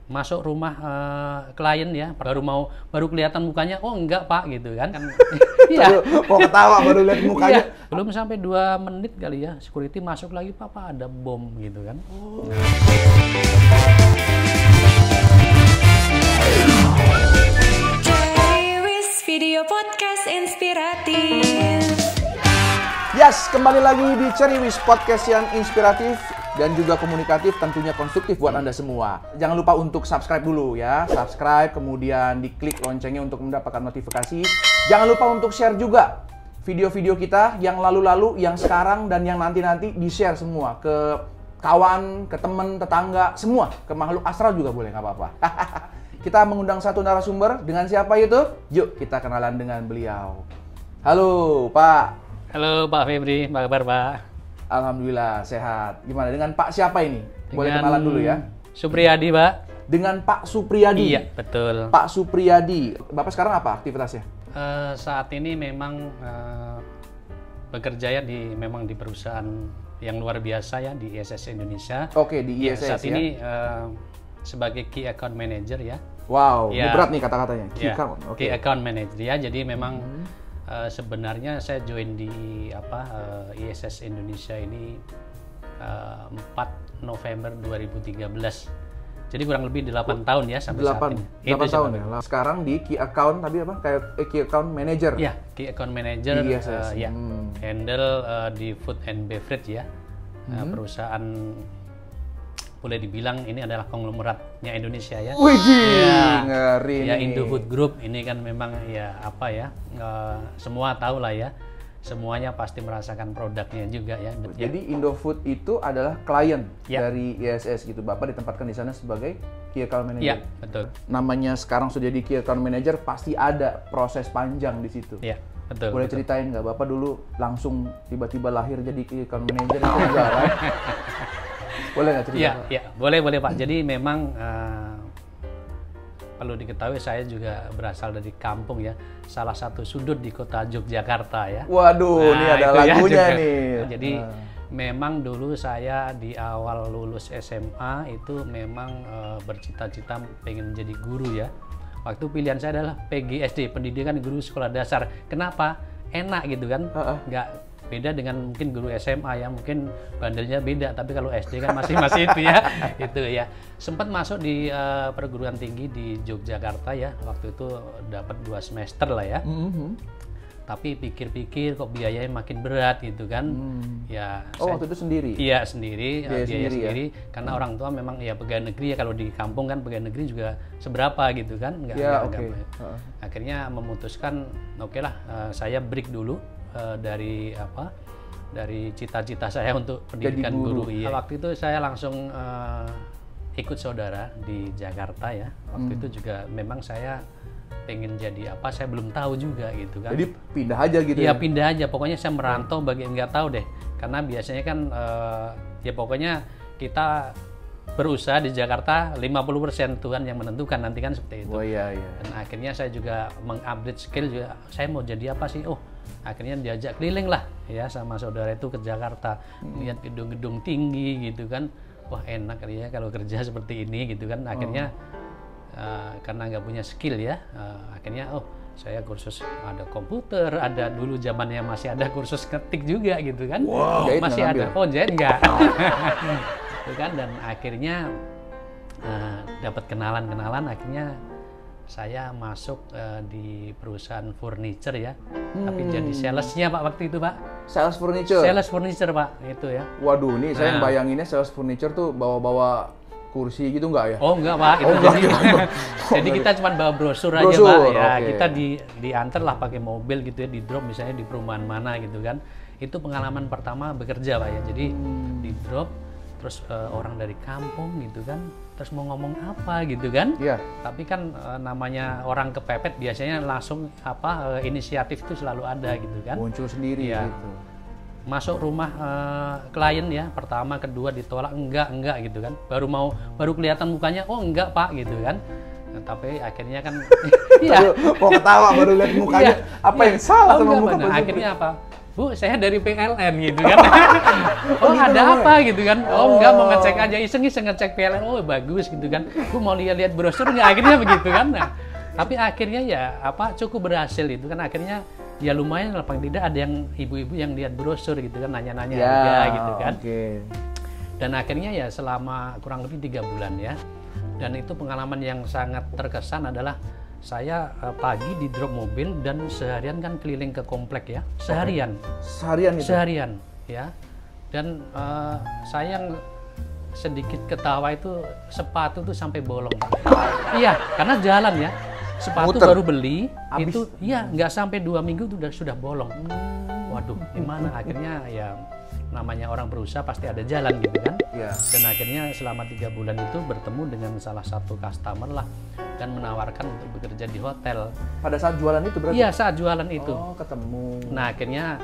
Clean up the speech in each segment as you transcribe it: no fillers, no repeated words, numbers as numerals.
masuk rumah klien ya, baru kelihatan mukanya, oh enggak Pak gitu kan. Iya. Mau ketawa baru lihat mukanya. Iya. Belum sampai 2 menit kali ya, security masuk lagi, Pak ada bom gitu kan. Oh. Video podcast inspiratif. Yes, kembali lagi di Ceriwis Podcast yang inspiratif dan juga komunikatif, tentunya konstruktif buat Anda semua. Jangan lupa untuk subscribe dulu ya. Subscribe, kemudian diklik loncengnya untuk mendapatkan notifikasi. Jangan lupa untuk share juga video-video kita yang lalu-lalu, yang sekarang, dan yang nanti-nanti di-share semua ke kawan, ke teman, tetangga, semua. Ke makhluk astral juga boleh, nggak apa-apa. Kita mengundang satu narasumber. Dengan siapa itu? Yuk kita kenalan dengan beliau. Halo Pak. Halo Pak Febri, apa kabar Pak? Alhamdulillah sehat. Gimana dengan Pak siapa ini? Boleh kenalan dulu ya. Supriyadi Pak. Dengan Pak Supriyadi. Iya betul. Pak Supriyadi. Bapak sekarang apa aktivitasnya? Saat ini memang bekerja ya memang di perusahaan yang luar biasa ya di ISS Indonesia. Oke, di ISS saat ini sebagai Key Account Manager ya. Wow, ya, ini berat nih kata-katanya. Key Account Manager ya. Jadi memang sebenarnya saya join di ISS Indonesia ini 4 November 2013. Jadi kurang lebih 8 tahun ya sampai saat ini. 8 tahun ya. Sekarang di Key Account tadi apa? Kayak Key Account Manager. Ya, Key Account Manager di ISS. Handle di food and beverage ya. Perusahaan boleh dibilang ini adalah konglomeratnya Indonesia ya. Widih, ngeri ya nih. Indofood Group ini kan memang ya apa ya, semua tahu lah ya, semuanya pasti merasakan produknya juga ya. Jadi Indofood itu adalah klien dari ISS gitu. Bapak ditempatkan di sana sebagai Key Account Manager. Iya, betul. Namanya sekarang sudah jadi Key Account Manager, pasti ada proses panjang di situ. Iya, betul. Boleh ceritain nggak, Bapak dulu langsung tiba-tiba lahir jadi Key Account Manager itu enggak kan? Boleh nggak cerita? Iya, boleh Pak. Jadi memang perlu diketahui saya juga berasal dari kampung ya, salah satu sudut di kota Yogyakarta ya. Waduh, ini ada lagunya nih. Jadi memang dulu saya di awal lulus SMA itu memang bercita-cita pengen menjadi guru ya. Waktu pilihan saya adalah PGSD, Pendidikan Guru Sekolah Dasar. Kenapa? Enak gitu kan, nggak beda dengan mungkin guru SMA ya, mungkin bandelnya beda, tapi kalau SD kan masih itu ya. Itu ya. Sempat masuk di perguruan tinggi di Yogyakarta ya, waktu itu dapat 2 semester lah ya. Tapi pikir-pikir kok biayanya makin berat gitu kan. Ya. Waktu itu sendiri? Iya sendiri, biaya sendiri. Ya? Karena orang tua memang ya pegawai negeri ya, kalau di kampung kan pegawai negeri juga seberapa gitu kan. Akhirnya memutuskan oke lah, saya break dulu dari cita-cita saya untuk pendidikan guru. Iya. Waktu itu saya langsung ikut saudara di Jakarta ya. Waktu itu juga memang saya pengen jadi apa, saya belum tahu juga gitu kan. Jadi pindah aja gitu ya? Iya, pindah aja. Pokoknya saya merantau nggak tahu deh. Karena biasanya kan ya pokoknya kita berusaha di Jakarta 50% Tuhan yang menentukan, nanti kan seperti itu. Oh iya. Dan akhirnya saya juga mengupdate skill juga. Saya mau jadi apa sih? Akhirnya diajak keliling lah ya sama saudara itu ke Jakarta, lihat gedung-gedung tinggi gitu kan. Wah enak kali ya kalau kerja seperti ini gitu kan. Akhirnya karena nggak punya skill ya, akhirnya saya kursus ada komputer, ada dulu zamannya masih ada kursus ketik juga gitu kan. Wow. Masih ada. Jahit enggak. Gitu kan, dan akhirnya dapat kenalan, akhirnya saya masuk di perusahaan furniture ya, tapi jadi salesnya Pak waktu itu Pak. Sales furniture? Sales furniture Pak, itu ya. Waduh, nih saya bayanginnya sales furniture tuh bawa-bawa kursi gitu enggak ya? Oh enggak Pak, itu jadi kita cuma bawa brosur aja Pak. Ya kita diantar lah pakai mobil gitu ya, di drop misalnya di perumahan mana gitu kan. Itu pengalaman pertama bekerja Pak ya, jadi di drop. Terus orang dari kampung gitu kan, terus mau ngomong apa gitu kan. Iya. Tapi kan namanya orang kepepet biasanya langsung inisiatif itu selalu ada gitu kan. Muncul sendiri ya. Gitu. Masuk rumah klien ya, pertama, kedua ditolak, enggak gitu kan. Baru kelihatan mukanya, oh enggak Pak gitu kan. Tapi akhirnya kan mau ketawa baru lihat mukanya. Apa yang salah sama muka? Akhirnya apa? Bu, saya dari PLN gitu kan. Oh, ada apa gitu kan? Oh, enggak, mau ngecek aja, iseng-iseng ngecek PLN. Oh, bagus gitu kan. Bu mau lihat-lihat brosur nggak? Akhirnya begitu kan. Nah, tapi akhirnya ya cukup berhasil itu kan. Akhirnya ya lumayan lah, paling tidak ada yang ibu-ibu yang lihat brosur gitu kan, nanya-nanya harga gitu kan. Dan akhirnya ya selama kurang lebih 3 bulan ya. Dan itu pengalaman yang sangat terkesan adalah saya pagi di drop mobil dan seharian kan keliling ke komplek ya, seharian. Seharian itu? Seharian ya. Dan saya yang sedikit ketawa itu sepatu tuh sampai bolong. Iya, karena jalan ya. Sepatu Muter. baru beli, Abis. itu iya nggak sampai 2 minggu tuh sudah bolong. Waduh, gimana? Akhirnya ya namanya orang berusaha pasti ada jalan gitu kan. Iya. Dan akhirnya selama 3 bulan itu bertemu dengan salah satu customer lah dan menawarkan untuk bekerja di hotel. Pada saat jualan itu berarti? Iya, saat jualan itu. Oh, ketemu. Nah, akhirnya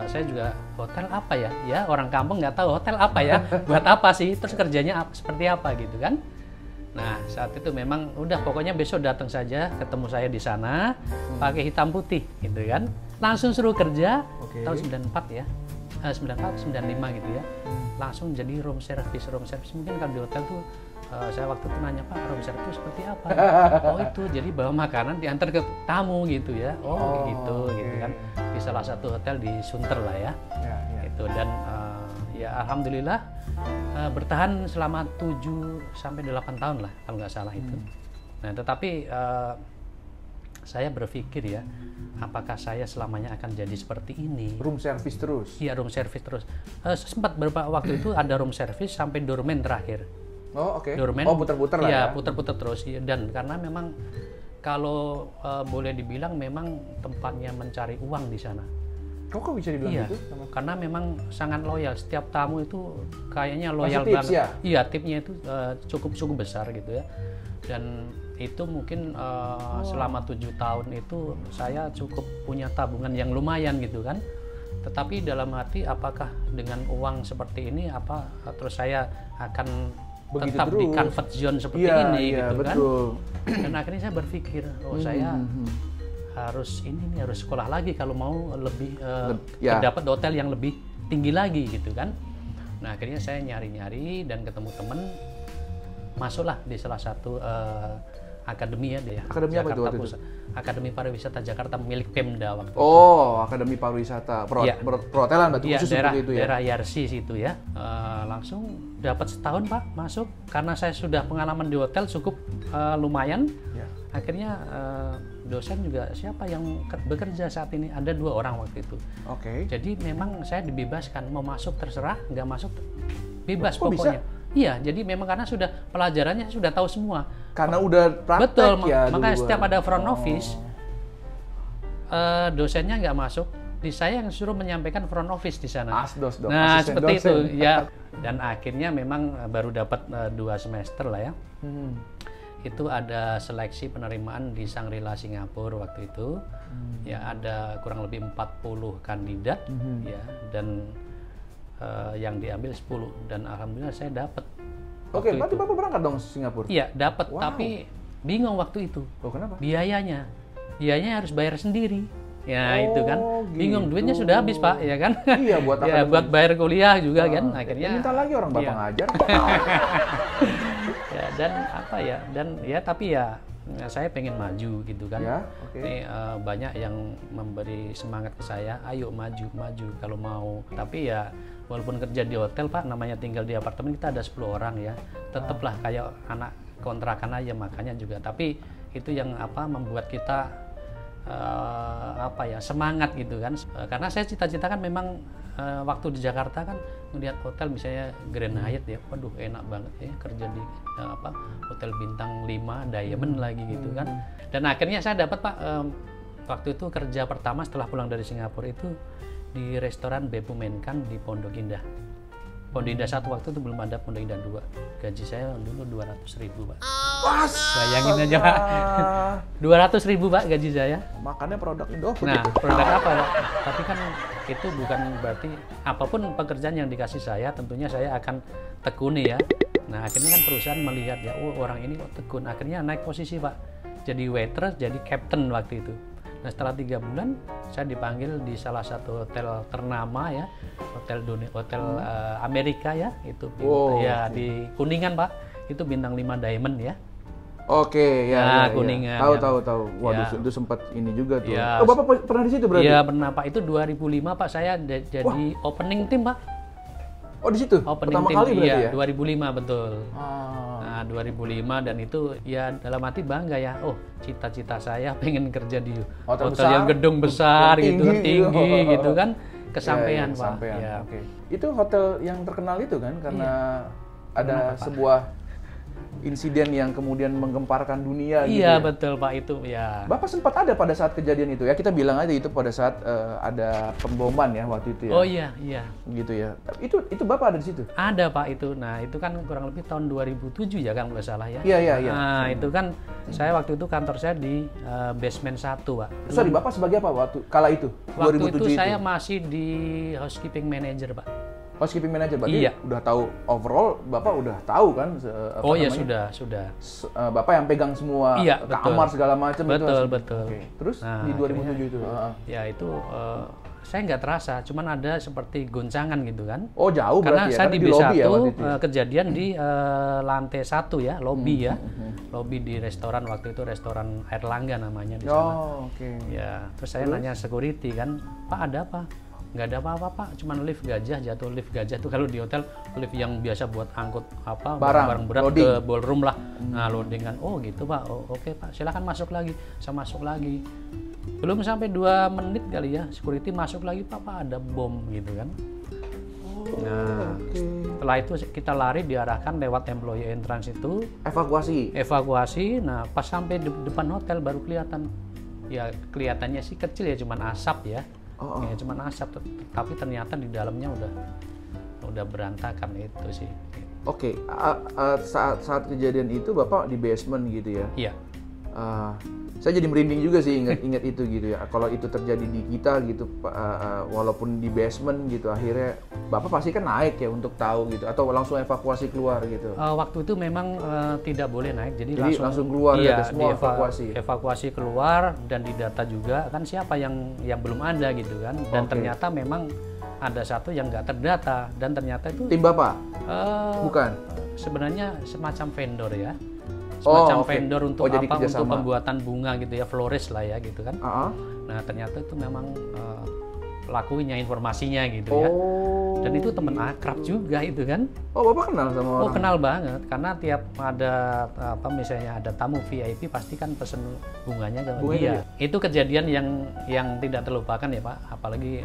saya juga hotel apa ya? Ya, orang kampung nggak tahu hotel apa ya, buat apa sih? Terus kerjanya seperti apa gitu kan? Nah, saat itu memang udah pokoknya besok datang saja, ketemu saya di sana, pakai hitam putih gitu kan. Langsung suruh kerja tahun 94 ya. 94, 95 gitu ya. Langsung jadi room service. Mungkin kalau di hotel tuh saya waktu itu nanya, Pak, room service seperti apa? Oh, itu jadi bawa makanan diantar ke tamu gitu ya. Oh, gitu kan. Di salah satu hotel di Sunter lah ya. Gitu. Dan ya alhamdulillah bertahan selama 7 sampai 8 tahun lah kalau nggak salah itu. Nah, tetapi saya berpikir ya, apakah saya selamanya akan jadi seperti ini? Room service terus? Iya, room service terus. Sempat beberapa waktu itu ada room service sampai doorman terakhir. Oh, oke. Doorman, Oh, puter-puter lah ya? Iya, puter-puter terus. Dan karena memang kalau boleh dibilang memang tempatnya mencari uang di sana. Kok bisa dibilang Iya, gitu? karena memang sangat loyal. Setiap tamu itu kayaknya loyal tips banget. ya? Iya, tipnya itu cukup besar gitu ya. Dan itu mungkin selama 7 tahun itu saya cukup punya tabungan yang lumayan gitu kan. Tetapi dalam hati apakah dengan uang seperti ini terus saya akan Begitu tetap terus di comfort zone seperti Iya, ini iya, gitu betul. kan. Dan akhirnya saya berpikir, saya harus sekolah lagi kalau mau lebih dapat hotel yang lebih tinggi lagi gitu kan. Nah, akhirnya saya nyari-nyari dan ketemu teman, masuklah di salah satu akademi ya, Akademi apa itu waktu itu? Akademi Pariwisata Jakarta milik Pemda waktu itu. Oh, Akademi Pariwisata Iya. perhotelan berarti Iya, khusus daerah, seperti itu ya? daerah Yarsi situ ya. Langsung dapat setahun Pak masuk, karena saya sudah pengalaman di hotel cukup lumayan. Ya. Akhirnya dosen juga siapa yang bekerja saat ini, ada 2 orang waktu itu. Oke. Jadi memang saya dibebaskan, mau masuk terserah, nggak masuk bebas Kok pokoknya. bisa? Iya, jadi memang karena sudah pelajarannya sudah tahu semua. Karena udah praktek Betul, ya makanya duluan. setiap ada front office, dosennya nggak masuk, di saya yang suruh menyampaikan front office di sana. Asdos dong, Nah, asisten seperti dosen. itu ya. Dan akhirnya memang baru dapat 2 semester lah ya. Itu ada seleksi penerimaan di Shangri-La Singapura waktu itu. Ya ada kurang lebih 40 kandidat ya, dan yang diambil 10, dan alhamdulillah saya dapat. Oke, berarti Bapak berangkat dong ke Singapura? Iya, dapat, Wow. tapi bingung waktu itu. Oh, kenapa? Biayanya harus bayar sendiri. Ya itu kan, bingung, gitu. duitnya sudah habis Pak, ya kan? Iya, buat ya, akademi. buat bayar kuliah juga kan, akhirnya. Minta lagi orang Bapak iya. ngajar. Ya, dan apa ya, dan ya tapi ya saya pengen maju gitu kan. Ya, oke. Ini banyak yang memberi semangat ke saya, ayo maju kalau mau. Tapi ya walaupun kerja di hotel Pak, namanya tinggal di apartemen kita ada 10 orang ya, tetaplah kayak anak kontrakan aja, makanya juga. Tapi itu yang membuat kita semangat gitu kan. Karena saya cita-cita kan memang waktu di Jakarta kan melihat hotel misalnya Grand Hyatt ya, waduh enak banget ya kerja di hotel bintang 5 Diamond lagi gitu kan. Dan akhirnya saya dapat Pak, waktu itu kerja pertama setelah pulang dari Singapura itu di restoran Beppu Menkan di Pondok Indah. Pondok Indah 1 waktu itu belum ada Pondok Indah 2. Gaji saya dulu 200.000 Pak. Bayangin aja Pak. 200.000 Pak gaji saya. Makannya produk Indofood. Nah, produk apa Pak? Tapi kan itu bukan berarti apapun pekerjaan yang dikasih saya, tentunya saya akan tekuni ya. Nah, akhirnya kan perusahaan melihat ya, oh orang ini kok tekun. Akhirnya naik posisi Pak. Jadi waiter, jadi captain waktu itu. Nah setelah 3 bulan saya dipanggil di salah satu hotel ternama ya, hotel Amerika ya, itu ya di Kuningan Pak, itu bintang 5 diamond ya. Oke, Nah, ya. Kuningan. Tahu. Waduh, Ya. itu sempat ini juga tuh. Ya. Oh, Bapak pernah di situ berarti? Iya pernah Pak, itu 2005 Pak saya jadi opening tim Pak. Oh, di situ? Opening Pertama tim, kali berarti iya, ya? 2005 betul. Ah. Nah 2005 dan itu ya dalam hati bangga ya. Oh cita-cita saya pengen kerja di Hotel hotel yang besar, gedung besar yang gitu, tinggi, tinggi gitu. gitu kan. Kesampaian Ya, Pak. kesampaian. Ya. Oke. Itu hotel yang terkenal itu kan karena ada Kenapa, Pak? sebuah insiden yang kemudian menggemparkan dunia gitu Iya ya. betul Pak, itu ya. Bapak sempat ada pada saat kejadian itu ya. Kita bilang aja itu pada saat ada pemboman ya waktu itu ya. Oh iya, iya. Gitu ya. Itu Bapak ada di situ? Ada Pak itu. Nah itu kan kurang lebih tahun 2007 ya kan nggak salah ya. Iya. Nah itu kan saya waktu itu kantor saya di basement 1 Pak. Sorry, Bapak sebagai apa waktu kala itu? Waktu 2007 itu saya masih di housekeeping manager Pak. Housekeeping manager berarti Iya. udah tahu overall, Bapak udah tahu kan Oh iya sudah. Bapak yang pegang semua Iya, betul. kamar segala macam itu. Betul. Oke. Terus Nah, di 2007 itu. Ya itu saya nggak terasa, cuman ada seperti goncangan gitu kan. Oh, jauh Karena berarti ya. saya di Karena B1 lobby ya waktu itu. kejadian di lantai 1 ya, lobby ya. Lobby di restoran, waktu itu restoran Airlangga namanya di sana. Oh, oke. Ya, terus saya nanya security kan, Pak ada apa? Nggak ada apa-apa Pak, cuman lift gajah jatuh. Lift gajah tuh kalau di hotel lift yang biasa buat angkut apa barang berat loading. ke ballroom lah. Nah loading kan, oh gitu Pak, oh, oke Pak, silakan masuk lagi. Saya masuk lagi, belum sampai 2 menit kali ya, security masuk lagi, Pak ada bom gitu kan. Nah setelah itu kita lari, diarahkan lewat employee entrance itu, evakuasi. Nah pas sampai di depan hotel baru kelihatan, ya kelihatannya sih kecil ya, cuman asap ya. Ya cuman asap, tapi ternyata di dalamnya udah berantakan itu sih. Oke. Saat kejadian itu Bapak di basement gitu ya? Iya. Saya jadi merinding juga sih ingat itu gitu ya. Kalau itu terjadi di kita gitu, walaupun di basement gitu, akhirnya Bapak pasti kan naik ya untuk tahu gitu, atau langsung evakuasi keluar gitu. Waktu itu memang tidak boleh naik, jadi langsung keluar ya, ada semua evakuasi keluar, dan didata juga kan siapa yang belum ada gitu kan, dan ternyata memang ada satu yang nggak terdata, dan ternyata itu tim Bapak? Bukan? Sebenarnya semacam vendor ya. Semacam vendor untuk jadi apa? Untuk kerjasama. pembuatan bunga gitu ya, florist lah ya gitu kan. Nah ternyata itu memang pelakunya, informasinya gitu ya. Dan itu teman akrab juga itu kan. Oh, Bapak kenal sama orang? Oh, kenal banget, karena tiap ada apa misalnya ada tamu VIP pasti kan pesen bunganya ke dia. Itu kejadian yang tidak terlupakan ya Pak, apalagi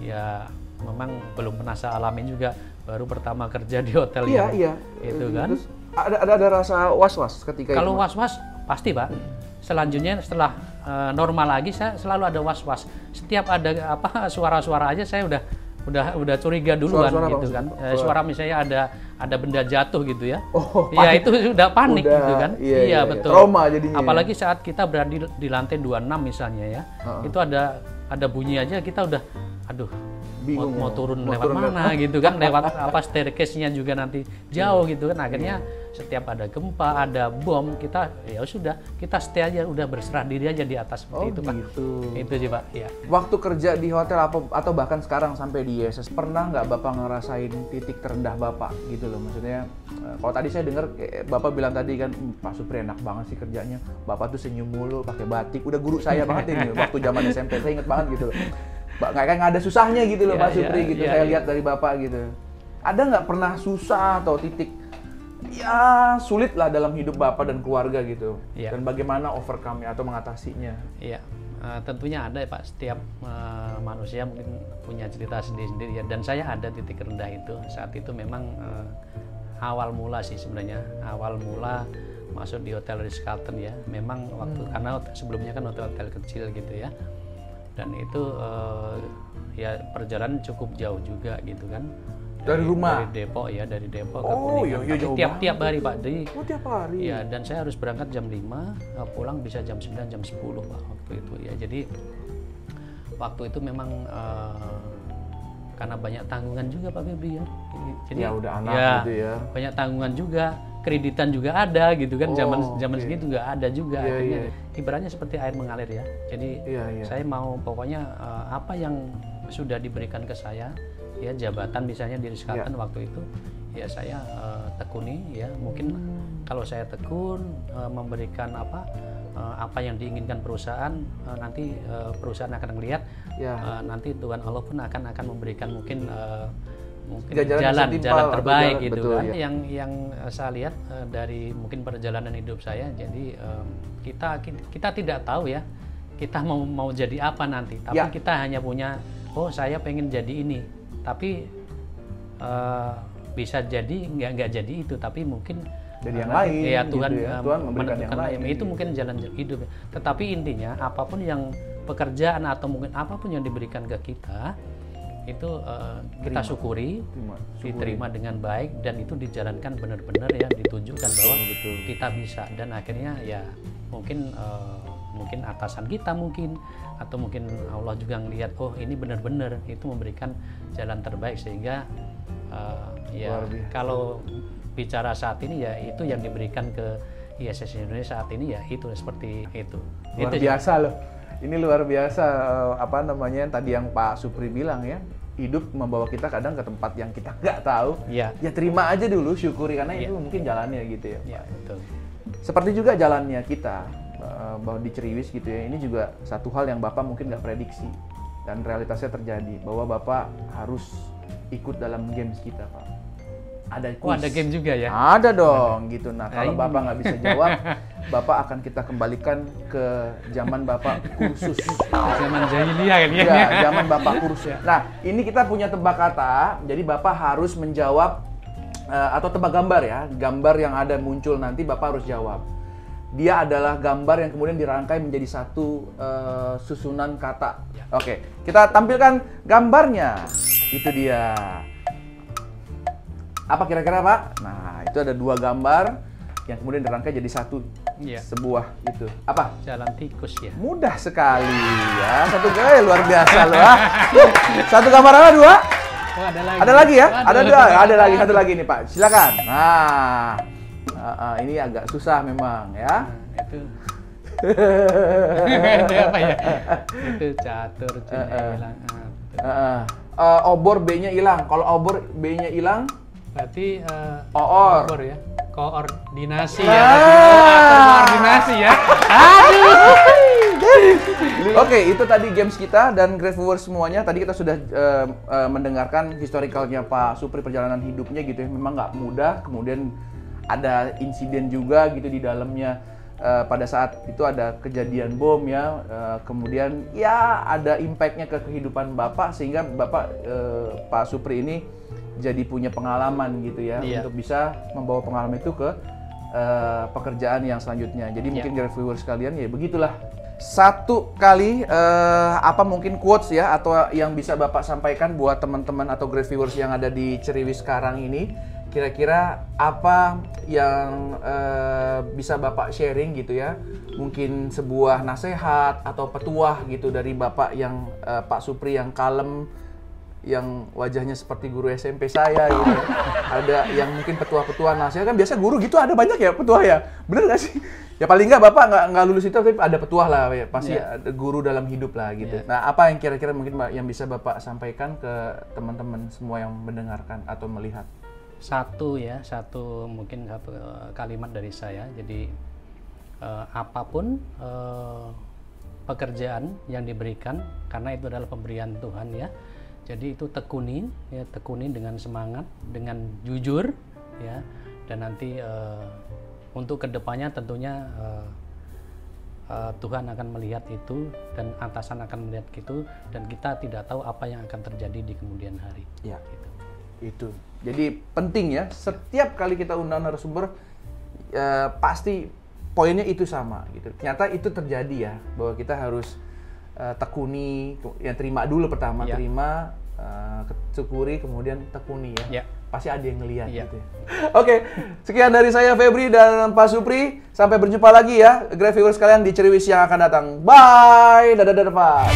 ya memang belum pernah saya alamin juga, baru pertama kerja di hotel itu kan. Terus ada rasa was-was ketika Kalau was-was pasti Pak. Selanjutnya setelah normal lagi, saya selalu ada was-was. Setiap ada apa suara-suara aja saya udah curiga duluan gitu kan. Suara misalnya ada benda jatuh gitu ya. Ya itu sudah panik gitu kan. Iya betul. Trauma jadinya. Apalagi saat kita berada di lantai 26 misalnya ya. Itu ada bunyi aja kita udah aduh, bingung mau turun lewat mana gitu kan, lewat apa staircase-nya juga nanti jauh gitu kan. Akhirnya setiap ada gempa, ada bom, kita ya sudah, kita stay aja, udah berserah diri aja di atas seperti itu Pak. Itu sih Pak. Ya. Waktu kerja di hotel atau bahkan sekarang sampai di ISS, pernah nggak Bapak ngerasain titik terendah Bapak gitu loh? Maksudnya kalau tadi saya dengar Bapak bilang tadi kan, Pak Supri enak banget sih kerjanya, Bapak tuh senyum mulu, pakai batik, udah guru saya banget ini waktu zaman SMP, saya inget banget gitu loh. Nggak ada susahnya gitu loh Pak Supri gitu, saya lihat dari Bapak gitu. Ada nggak pernah susah atau titik ya sulit lah dalam hidup Bapak dan keluarga gitu, dan bagaimana overcome atau mengatasinya? Iya, tentunya ada ya Pak. Setiap manusia mungkin punya cerita sendiri-sendiri ya, dan saya ada titik rendah itu. Saat itu memang awal mula sih sebenarnya, awal mula masuk di Hotel Ritz-Carlton ya. Memang waktu karena sebelumnya kan hotel-hotel kecil gitu ya, dan itu ya perjalanan cukup jauh juga gitu kan. Dari rumah? Dari Depok ke Kuningan. Tiap hari Pak. Jadi, tiap hari? Ya, dan saya harus berangkat jam 5, pulang bisa jam 9, jam 10 Pak waktu itu ya. Jadi waktu itu memang karena banyak tanggungan juga Pak Febri ya. Jadi ya udah anak gitu ya. Banyak tanggungan juga, kreditan juga ada gitu kan, zaman oke. segitu nggak ada juga. Iya, Akhirnya iya. ibaratnya seperti air mengalir ya. Jadi Iya. saya mau pokoknya apa yang sudah diberikan ke saya, ya jabatan misalnya di Rizk-Carlton waktu itu, ya saya tekuni ya. Mungkin kalau saya tekun memberikan apa yang diinginkan perusahaan, nanti perusahaan akan melihat, nanti Tuhan Allah pun akan memberikan mungkin jalan terbaik gitu betul, kan. ya. Yang saya lihat dari mungkin perjalanan hidup saya, jadi kita tidak tahu ya kita mau jadi apa nanti, tapi kita hanya punya saya pengen jadi ini, tapi bisa jadi nggak jadi itu, tapi mungkin jadi yang lain ya Tuhan, gitu ya. Tuhan memberikan yang menentukan lain itu mungkin jalan hidup. Tetapi intinya apapun yang pekerjaan atau mungkin apapun yang diberikan ke kita itu kita syukuri, diterima dengan baik, dan itu dijalankan benar-benar ya, ditunjukkan bahwa kita bisa, dan akhirnya ya mungkin atasan kita mungkin, atau mungkin Allah juga ngelihat ini benar-benar itu memberikan jalan terbaik, sehingga ya kalau bicara saat ini ya itu yang diberikan ke ISS Indonesia saat ini ya itu seperti itu. Luar biasa loh. Ini luar biasa, tadi yang Pak Supri bilang ya, hidup membawa kita kadang ke tempat yang kita nggak tahu. Ya terima aja dulu, syukuri, karena itu mungkin jalannya gitu ya. Iya, betul. Seperti juga jalannya kita bahwa di Ceriwis gitu ya, ini juga satu hal yang Bapak mungkin nggak prediksi, dan realitasnya terjadi bahwa Bapak harus ikut dalam games kita, Pak. Ada quiz. Ada game juga ya? Ada dong, gitu. Nah, kalau Bapak nggak bisa jawab, Bapak akan kita kembalikan ke zaman Bapak kursus. Zaman jahiliyah kan ya? Ya, zaman Bapak kursus. Nah, ini kita punya tebak kata, jadi Bapak harus menjawab, atau tebak gambar ya. Gambar yang ada muncul nanti Bapak harus jawab. Dia adalah gambar yang kemudian dirangkai menjadi satu susunan kata. Oke, kita tampilkan gambarnya. Itu dia. Apa kira-kira, Pak? Nah, itu ada dua gambar yang kemudian dirangkai jadi satu, sebuah itu. Apa? Jalan tikus ya. Mudah sekali ya. Satu gaya luar biasa loh. Satu gambar apa, dua? Ada lagi. Ada lagi ya? Ada dua. Ada lagi, satu lagi nih, Pak. Silakan. Nah, ini agak susah memang ya. Itu. Itu apa ya? Itu catur, hilang. Obor B-nya hilang. Kalau obor B-nya hilang, berarti Oor ya, koordinasi ya, koordinasi ya. Oke, itu tadi games kita, dan great viewers semuanya. Tadi kita sudah mendengarkan historicalnya Pak Supri, perjalanan hidupnya gitu ya. Memang nggak mudah, kemudian ada insiden juga gitu di dalamnya. Pada saat itu ada kejadian bom ya, kemudian ya ada impactnya ke kehidupan Bapak, sehingga Bapak Pak Supri ini jadi punya pengalaman gitu ya, untuk bisa membawa pengalaman itu ke pekerjaan yang selanjutnya. Jadi mungkin great viewers sekalian ya begitulah. Satu kali apa mungkin quotes ya, atau yang bisa Bapak sampaikan buat teman-teman atau great viewers yang ada di Ceriwis sekarang ini, kira-kira apa yang bisa Bapak sharing gitu ya? Mungkin sebuah nasihat atau petuah gitu dari Bapak yang Pak Supri yang kalem, yang wajahnya seperti guru SMP saya gitu ya. Ada yang mungkin petuah-petuah nasihat, kan biasa guru gitu ada banyak ya petuah ya. Bener gak sih? Ya paling nggak Bapak nggak lulus itu, tapi ada petuah lah ya. Pasti ada guru dalam hidup lah gitu. Nah, apa yang kira-kira mungkin yang bisa Bapak sampaikan ke teman-teman semua yang mendengarkan atau melihat? Satu mungkin satu kalimat dari saya. Jadi apapun pekerjaan yang diberikan, karena itu adalah pemberian Tuhan ya. Jadi itu tekuni dengan semangat, dengan jujur ya, dan nanti untuk kedepannya tentunya Tuhan akan melihat itu, dan atasan akan melihat itu, dan kita tidak tahu apa yang akan terjadi di kemudian hari. Ya. Gitu. Itu. Jadi penting ya, setiap kali kita undang narasumber pasti poinnya itu sama gitu. Ternyata itu terjadi ya, bahwa kita harus tekuni, ya terima dulu pertama, terima, syukuri, kemudian tekuni ya. Pasti ada yang ngelihat gitu ya. Oke, sekian dari saya Febri dan Pak Supri. Sampai berjumpa lagi ya, great viewers sekalian di Ceriwis yang akan datang. Bye. Dadah Pak.